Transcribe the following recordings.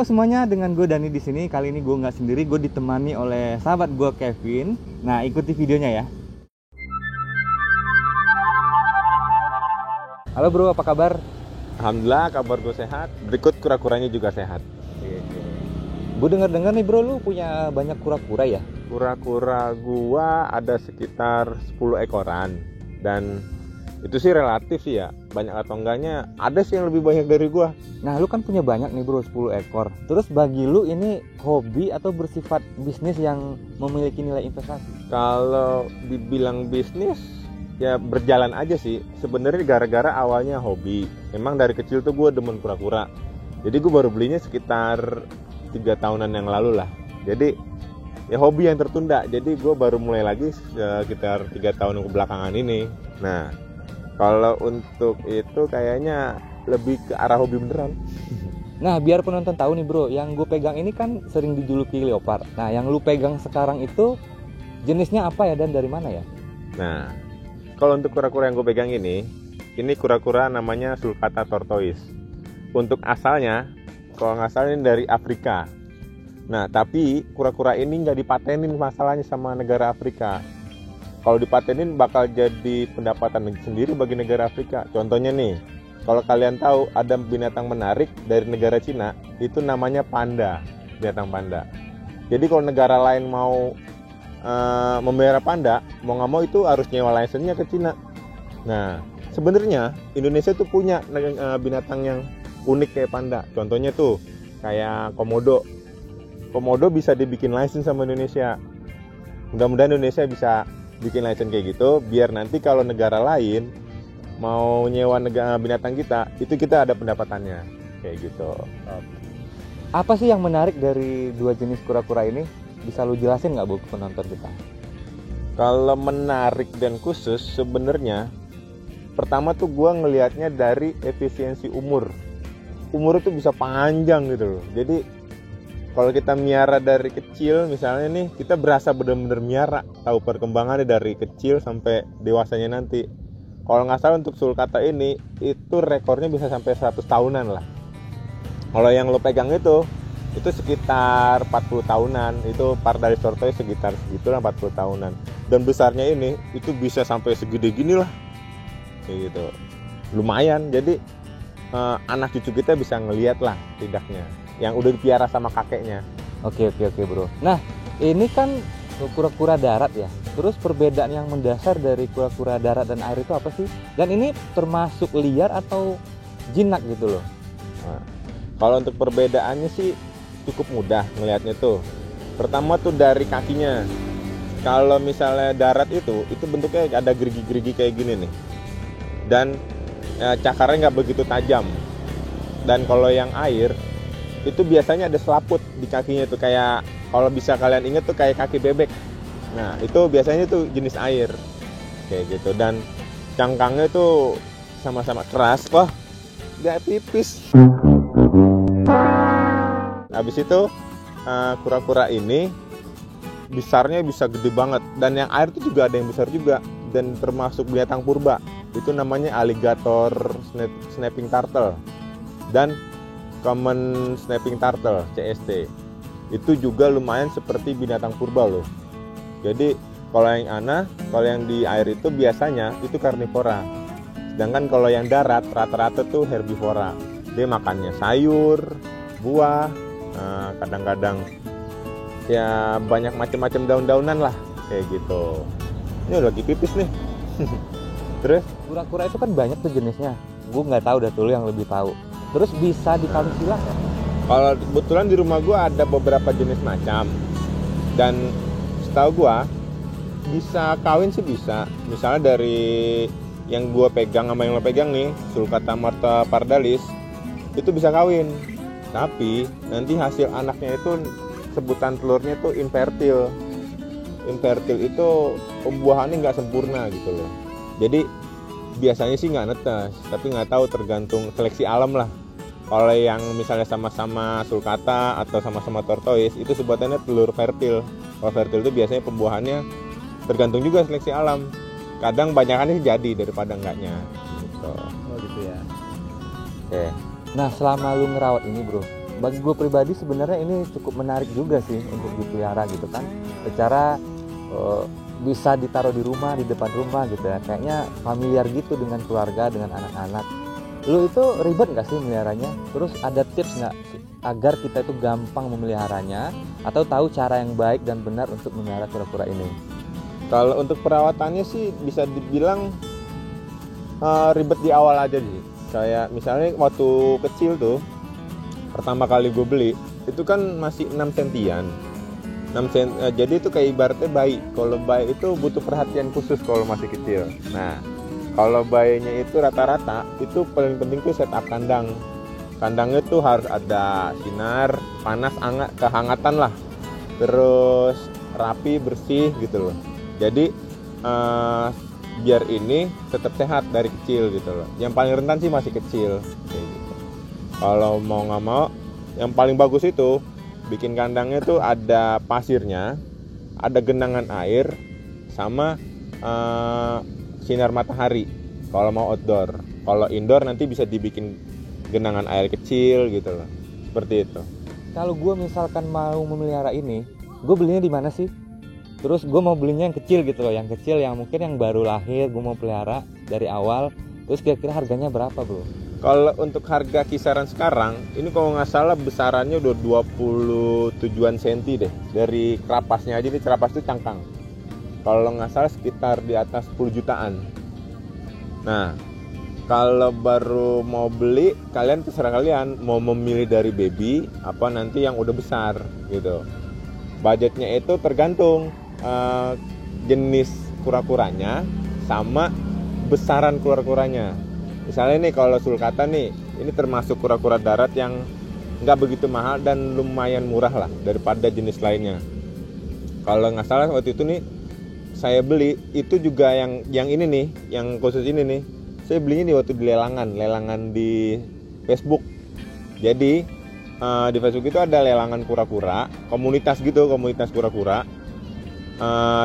Halo semuanya, dengan gue Dani di sini. Kali ini gue nggak sendiri, gue ditemani oleh sahabat gue Kevin. Nah, ikuti videonya ya. Halo bro, apa kabar? Alhamdulillah kabar gue sehat. Berikut kura-kuranya juga sehat. Gue dengar-dengar nih bro, lu punya banyak kura-kura ya? Kura-kura gua ada sekitar 10 ekoran. Dan itu sih relatif sih ya. Banyak atau enggaknya, ada sih yang lebih banyak dari gua. Nah, lu kan punya banyak nih bro, 10 ekor. Terus bagi lu ini hobi atau bersifat bisnis yang memiliki nilai investasi? Kalau dibilang bisnis, ya berjalan aja sih. Sebenarnya gara-gara awalnya hobi. Memang dari kecil tuh gue demen kura-kura. Jadi gue baru belinya sekitar 3 tahunan yang lalu lah. Jadi ya hobi yang tertunda. Jadi gue baru mulai lagi sekitar 3 tahun kebelakangan ini. Nah, kalau untuk itu kayaknya lebih ke arah hobi beneran. Nah, biar penonton tahu nih bro, yang gue pegang ini kan sering dijuluki leopard. Nah, yang lu pegang sekarang itu jenisnya apa ya dan dari mana ya? Nah, kalau untuk kura-kura yang gue pegang ini kura-kura namanya sulcata tortoise. Untuk asalnya, kalau nggak salah ini dari Afrika. Nah, tapi kura-kura ini nggak dipatenin masalahnya sama negara Afrika. Kalau dipatenin bakal jadi pendapatan sendiri bagi negara Afrika. Contohnya nih, kalau kalian tahu ada binatang menarik dari negara Cina, itu namanya panda, binatang panda. Jadi kalau negara lain mau memelihara panda, mau nggak mau itu harus nyewa lisensinya ke Cina. Nah, sebenarnya Indonesia tuh punya binatang yang unik kayak panda. Contohnya tuh kayak komodo. Komodo bisa dibikin lisensi sama Indonesia. Mudah-mudahan Indonesia bisa bikin license kayak gitu, biar nanti kalau negara lain mau nyewa binatang kita, itu kita ada pendapatannya kayak gitu. Apa sih yang menarik dari dua jenis kura-kura ini? Bisa lu jelasin nggak bu penonton kita? Kalau menarik dan khusus sebenarnya, pertama tuh gua ngelihatnya dari efisiensi umur. Umur itu bisa panjang gitu loh. Jadi kalau kita miara dari kecil misalnya nih, kita berasa benar-benar miara, tahu perkembangannya dari kecil sampai dewasanya nanti. Kalau nggak salah untuk sulcata ini, itu rekornya bisa sampai 100 tahunan lah. Kalau yang lo pegang itu sekitar 40 tahunan. Itu Pardalis tortoise sekitar segitulah 40 tahunan. Dan besarnya ini, itu bisa sampai segede gini lah. Kayak gitu. Lumayan, jadi anak cucu kita bisa ngeliat lah tidaknya. Yang udah dipiara sama kakeknya. Oke bro. Nah, ini kan kura-kura darat ya. Terus perbedaan yang mendasar dari kura-kura darat dan air itu apa sih? Dan ini termasuk liar atau jinak gitu loh? Nah, kalau untuk perbedaannya sih cukup mudah ngelihatnya tuh. Pertama tuh dari kakinya. Kalau misalnya darat itu bentuknya ada gerigi-gerigi kayak gini nih. Dan cakarnya nggak begitu tajam. Dan kalau yang air itu biasanya ada selaput di kakinya tuh, kayak kalau bisa kalian inget tuh kayak kaki bebek. Nah, itu biasanya tuh jenis air kayak gitu. Dan cangkangnya tuh sama-sama keras. Wah, gak tipis. Habis itu kura-kura ini besarnya bisa gede banget. Dan yang air tuh juga ada yang besar juga. Dan termasuk binatang purba. Itu namanya alligator snapping turtle dan common snapping turtle (CST). Itu juga lumayan seperti binatang purba loh. Jadi kalau yang di air itu biasanya itu karnivora. Sedangkan kalau yang darat rata-rata tuh herbivora. Dia makannya sayur, buah, kadang-kadang ya banyak macam-macam daun-daunan lah kayak gitu. Ini lagi pipis nih. Terus kura-kura itu kan banyak tuh jenisnya. Gue nggak tahu dah tuh, lu yang lebih tahu. Terus bisa dikawin silang ya? Kalau kebetulan di rumah gue ada beberapa jenis macam. Dan setahu gue bisa kawin sih bisa. Misalnya dari yang gue pegang sama yang lo pegang nih, sulcata marta pardalis, itu bisa kawin. Tapi nanti hasil anaknya itu sebutan telurnya itu infertil. Infertil itu pembuahannya nggak sempurna gitu loh. Jadi biasanya sih nggak netes, tapi nggak tahu, tergantung seleksi alam lah. Kalau yang misalnya sama-sama sulcata atau sama-sama tortoise itu sebutannya telur fertil. Kalau fertil itu biasanya pembuahannya tergantung juga seleksi alam. Kadang banyakannya sih jadi daripada enggaknya. Gitu. Oh gitu ya. Oke. Nah selama lu ngerawat ini bro, bagi gue pribadi sebenarnya ini cukup menarik juga sih untuk dipelihara gitu kan, secara bisa ditaruh di rumah, di depan rumah gitu ya, kayaknya familiar gitu dengan keluarga, dengan anak-anak. Lu itu ribet nggak sih meliharanya? Terus ada tips nggak agar kita itu gampang memeliharanya atau tahu cara yang baik dan benar untuk memelihara kura-kura ini? Kalau untuk perawatannya sih bisa dibilang ribet di awal aja sih. Kayak misalnya waktu kecil tuh, pertama kali gue beli itu kan masih 6 sentian. Jadi itu kayak ibaratnya bayi. Kalau bayi itu butuh perhatian khusus kalau masih kecil. Nah, kalau bayinya itu rata-rata itu paling penting tuh setup kandang. Kandangnya tuh harus ada sinar, panas, kehangatan lah. Terus rapi, bersih gitu loh. Jadi biar ini tetap sehat dari kecil gitu loh. Yang paling rentan sih masih kecil kayak gitu. Kalau mau nggak mau, yang paling bagus itu bikin kandangnya tuh ada pasirnya, ada genangan air, sama sinar matahari kalau mau outdoor. Kalau indoor nanti bisa dibikin genangan air kecil gitu loh, seperti itu. Kalau gue misalkan mau memelihara ini, gue belinya di mana sih? Terus gue mau belinya yang kecil gitu loh, yang kecil yang mungkin yang baru lahir gue mau pelihara dari awal. Terus kira-kira harganya berapa bro? Kalau untuk harga kisaran sekarang, ini kalau nggak salah besarannya udah 27-an senti deh. Dari kerapasnya aja, ini kerapas itu cangkang. Kalau nggak salah sekitar di atas 10 jutaan. Nah, kalau baru mau beli, kalian terserah kalian mau memilih dari baby apa nanti yang udah besar gitu. Budgetnya itu tergantung jenis kura-kuranya sama besaran kura-kuranya. Misalnya nih kalau sulcata nih, ini termasuk kura-kura darat yang nggak begitu mahal dan lumayan murah lah daripada jenis lainnya. Kalau nggak salah waktu itu nih saya beli itu juga yang ini nih, yang khusus ini nih. Saya belinya di waktu di lelangan di Facebook. Jadi di Facebook itu ada lelangan kura-kura, komunitas kura-kura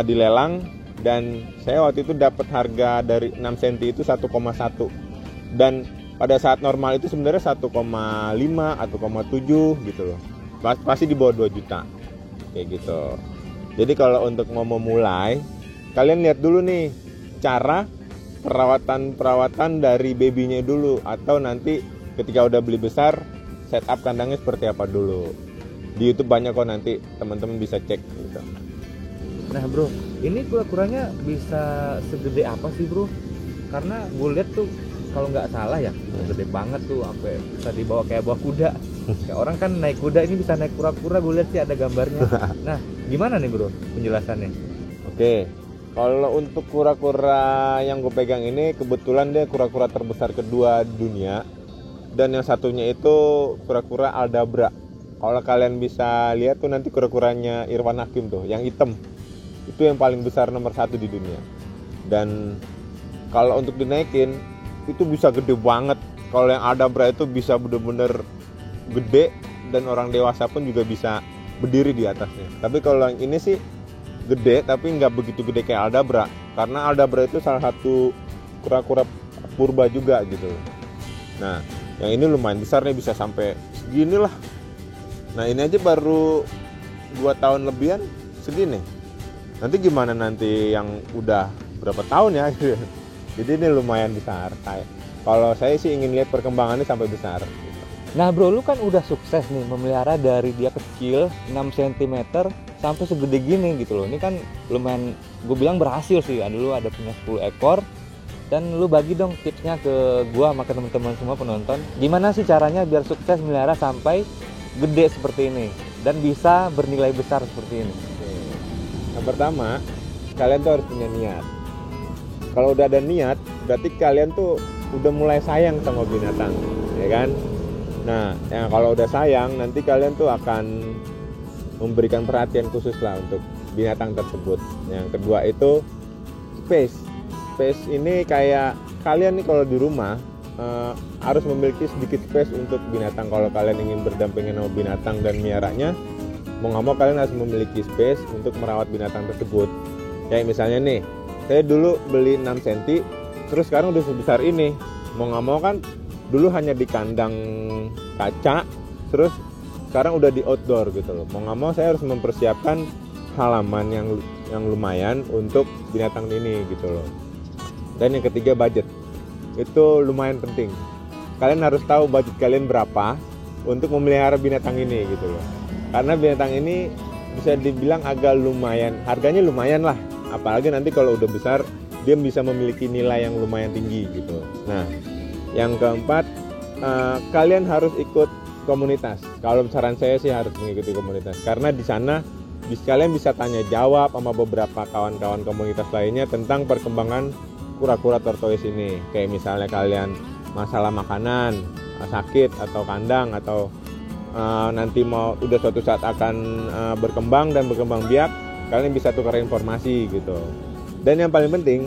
dilelang, dan saya waktu itu dapat harga dari 6 cm itu 1,1, dan pada saat normal itu sebenarnya 1,5 atau 1,7 gitu loh, pasti di bawah 2 juta kayak gitu. Jadi kalau untuk mau memulai, kalian lihat dulu nih cara perawatan dari babynya dulu, atau nanti ketika udah beli besar setup kandangnya seperti apa dulu. Di YouTube banyak kok, nanti teman-teman bisa cek gitu. Nah bro, ini kura-kuranya bisa segede apa sih bro? Karena gue lihat tuh kalau nggak salah ya gede banget tuh, sampai bisa dibawa kayak bawa kuda. Kayak orang kan naik kuda, ini bisa naik kura-kura, gue lihat sih ada gambarnya. Nah gimana nih bro penjelasannya? Oke, kalau untuk kura-kura yang gue pegang ini kebetulan dia kura-kura terbesar kedua dunia, dan yang satunya itu kura-kura Aldabra. Kalau kalian bisa lihat tuh nanti kura-kuranya Irwan Hakim tuh, yang hitam. Itu yang paling besar nomor 1 di dunia. Dan kalau untuk dinaikin itu bisa gede banget. Kalau yang Aldabra itu bisa bener-bener gede, dan orang dewasa pun juga bisa berdiri di atasnya. Tapi kalau yang ini sih gede, tapi nggak begitu gede kayak Aldabra. Karena Aldabra itu salah satu kura-kura purba juga gitu. Nah, yang ini lumayan besar nih, bisa sampai segini lah. Nah ini aja baru 2 tahun lebihan segini. Nanti gimana nanti yang udah berapa tahun ya? Jadi ini lumayan besar. Kalau saya sih ingin lihat perkembangannya sampai besar. Nah bro, lu kan udah sukses nih memelihara dari dia kecil 6 cm sampai segede gini gitu loh. Ini kan lumayan, gue bilang berhasil sih. Dulu ada punya 10 ekor. Dan lu bagi dong tipsnya ke gua sama ke teman-teman semua penonton. Gimana sih caranya biar sukses melihara sampai gede seperti ini dan bisa bernilai besar seperti ini? Yang pertama, kalian tuh harus punya niat. Kalau udah ada niat, berarti kalian tuh udah mulai sayang sama binatang, ya kan? Nah, kalau udah sayang, nanti kalian tuh akan memberikan perhatian khusus lah untuk binatang tersebut. Yang kedua itu space ini kayak kalian nih kalau di rumah harus memiliki sedikit space untuk binatang. Kalau kalian ingin berdampingan sama binatang dan miaranya, mau nggak mau kalian harus memiliki space untuk merawat binatang tersebut. Kayak misalnya nih, saya dulu beli 6 cm, terus sekarang udah sebesar ini. Mau nggak mau kan dulu hanya di kandang kaca, terus sekarang udah di outdoor gitu loh. Mau nggak mau saya harus mempersiapkan halaman yang lumayan untuk binatang ini gitu loh. Dan yang ketiga, budget. Itu lumayan penting. Kalian harus tahu budget kalian berapa untuk memelihara binatang ini gitu loh. Karena binatang ini bisa dibilang agak lumayan, harganya lumayan lah. Apalagi nanti kalau udah besar, dia bisa memiliki nilai yang lumayan tinggi gitu. Nah, yang keempat, kalian harus ikut komunitas. Kalau saran saya sih harus mengikuti komunitas, karena di sana kalian bisa tanya jawab sama beberapa kawan-kawan komunitas lainnya tentang perkembangan kura-kura tortoise ini. Kayak misalnya kalian masalah makanan, sakit atau kandang, atau nanti mau udah suatu saat akan berkembang dan berkembang biak, kalian bisa tukar informasi gitu. Dan yang paling penting,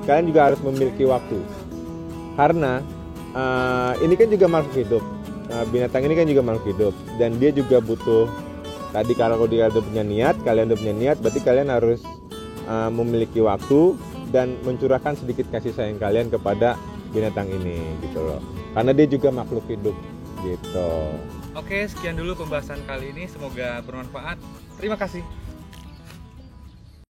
kalian juga harus memiliki waktu, karena ini kan juga makhluk hidup. Binatang ini kan juga makhluk hidup, dan dia juga butuh. Tadi kalau dia udah punya niat, kalian udah punya niat, berarti kalian harus memiliki waktu dan mencurahkan sedikit kasih sayang kalian kepada binatang ini gitu loh. Karena dia juga makhluk hidup gitu. Oke, sekian dulu pembahasan kali ini, semoga bermanfaat. Terima kasih.